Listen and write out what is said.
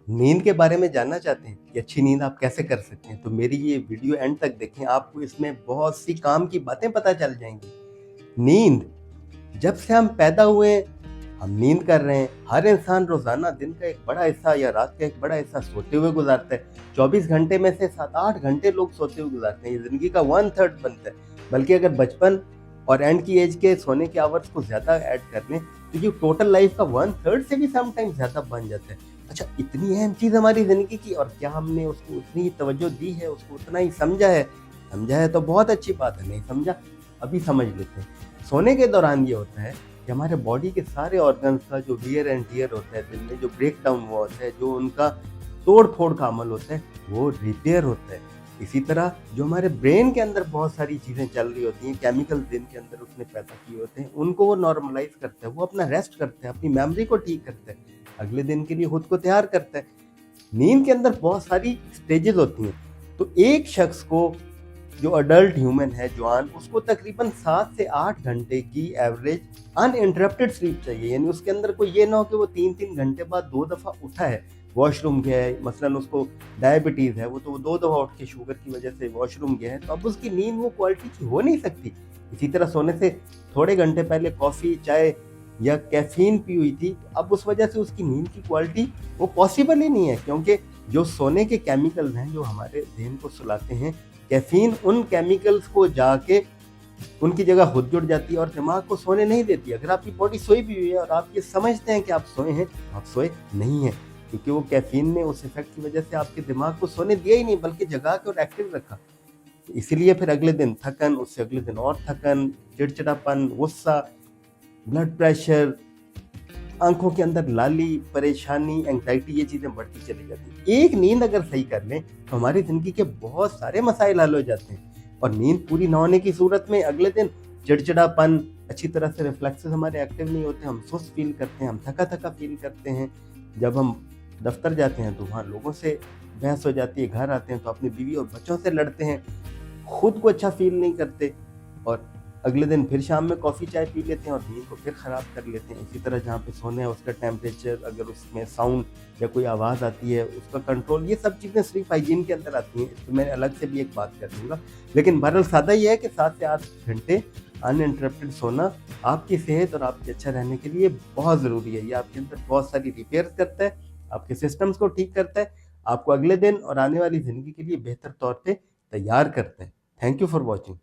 नींद के बारे में जानना चाहते हैं कि अच्छी नींद आप कैसे कर सकते हैं, तो मेरी ये वीडियो एंड तक देखें। आपको इसमें बहुत सी काम की बातें पता चल जाएंगी। नींद, जब से हम पैदा हुए हम नींद कर रहे हैं। हर इंसान रोजाना दिन का एक बड़ा हिस्सा या रात का एक बड़ा हिस्सा सोते हुए गुजारता है। 24 घंटे में से 7-8 घंटे लोग सोते हुए गुजारते हैं। ये जिंदगी का 1/3 बनता है। बल्कि अगर बचपन और एंड की एज के सोने के आवर्स को ज्यादा ऐड कर लें तो ये टोटल लाइफ का 1/3 से भी समटाइम्स ज्यादा बन जाता है। अच्छा, इतनी अहम चीज हमारी जिंदगी की, और क्या हमने उसको उतनी ही तवज्जो दी है, उसको उतना ही समझा है? समझा है तो बहुत अच्छी बात है, नहीं समझा अभी समझ लेते हैं। सोने के दौरान ये होता है कि हमारे बॉडी के सारे ऑर्गन्स का जो वियर एंड टियर होता है, दिन में जो ब्रेक डाउन हुआ होता है, जो उनका तोड़ फोड़ का अमल होता है, वो रिपेयर होता है। इसी तरह जो हमारे ब्रेन के अंदर बहुत सारी चीज़ें चल रही होती हैं, केमिकल दिन के अंदर उसने पैदा किए होते हैं, उनको वो नॉर्मलाइज करता है, वो अपना रेस्ट करता है, अपनी मेमोरी को ठीक करता है, अगले दिन के लिए खुद को तैयार करता है। नींद के अंदर बहुत सारी स्टेजेस होती हैं। तो एक शख्स को, जो अडल्ट ह्यूमन है, जवान, उसको तकरीबन 7 से 8 घंटे की एवरेज अनइंटरप्टेड स्लीप चाहिए। यानी उसके अंदर कोई ये ना हो कि वो 3-3 घंटे बाद 2 दफ़ा उठा है, वॉशरूम गया है, मसलन उसको डायबिटीज़ है, वो तो वो 2 दफ़ा उठ के शुगर की वजह से वॉशरूम गया है, तो अब उसकी नींद वो क्वालिटी की हो नहीं सकती। इसी तरह सोने से थोड़े घंटे पहले कॉफ़ी, चाय या कैफीन पी हुई थी, अब उस वजह से उसकी नींद की क्वालिटी वो पॉसिबल ही नहीं है, क्योंकि जो सोने के केमिकल्स हैं जो हमारे ज़हन को सुलाते हैं, कैफीन उन केमिकल्स को जाके उनकी जगह खुद जुड़ जाती है और दिमाग को सोने नहीं देती। अगर आपकी बॉडी सोई भी हुई है और आप ये समझते हैं कि आप सोए हैं, आप सोए नहीं हैं, क्योंकि वो कैफीन ने उस इफेक्ट की वजह से आपके दिमाग को सोने दिया ही नहीं, बल्कि जगा के और एक्टिव रखा। तो इसीलिए फिर अगले दिन थकन, उससे अगले दिन और थकन, चिड़चिड़ापन, गुस्सा, ब्लड प्रेशर, आंखों के अंदर लाली, परेशानी, एंग्जाइटी, ये चीज़ें बढ़ती चली जाती हैं। एक नींद अगर सही कर लें तो हमारी ज़िंदगी के बहुत सारे मसाइल हल हो जाते हैं। और नींद पूरी ना होने की सूरत में अगले दिन चिड़चिड़ापन, अच्छी तरह से रिफ्लेक्सेस हमारे एक्टिव नहीं होते, हम सुस्त फील करते हैं, हम थका-थका फील करते हैं। जब हम दफ्तर जाते हैं तो वहाँ लोगों से बहस हो जाती है, घर आते हैं तो अपनी बीवी और बच्चों से लड़ते हैं, खुद को अच्छा फील नहीं करते, और अगले दिन फिर शाम में कॉफ़ी चाय पी लेते हैं और नींद को फिर ख़राब कर लेते हैं। इसी तरह जहाँ पे सोना है उसका टेम्परेचर, अगर उसमें साउंड या कोई आवाज़ आती है उसका कंट्रोल, ये सब चीज़ें स्लीप हाइजीन के अंदर आती हैं। इस पे मैं अलग से भी एक बात कर दूँगा। लेकिन बहरहाल सादा ये है कि 7 से 8 घंटे अनइंटरप्टेड सोना आपकी सेहत और आपके अच्छा रहने के लिए बहुत ज़रूरी है। ये आपके अंदर बहुत सारी रिपेयर्स करता है, आपके सिस्टम्स को ठीक करता है, आपको अगले दिन और आने वाली ज़िंदगी के लिए बेहतर तौर पे तैयार करता है। Thank you for watching.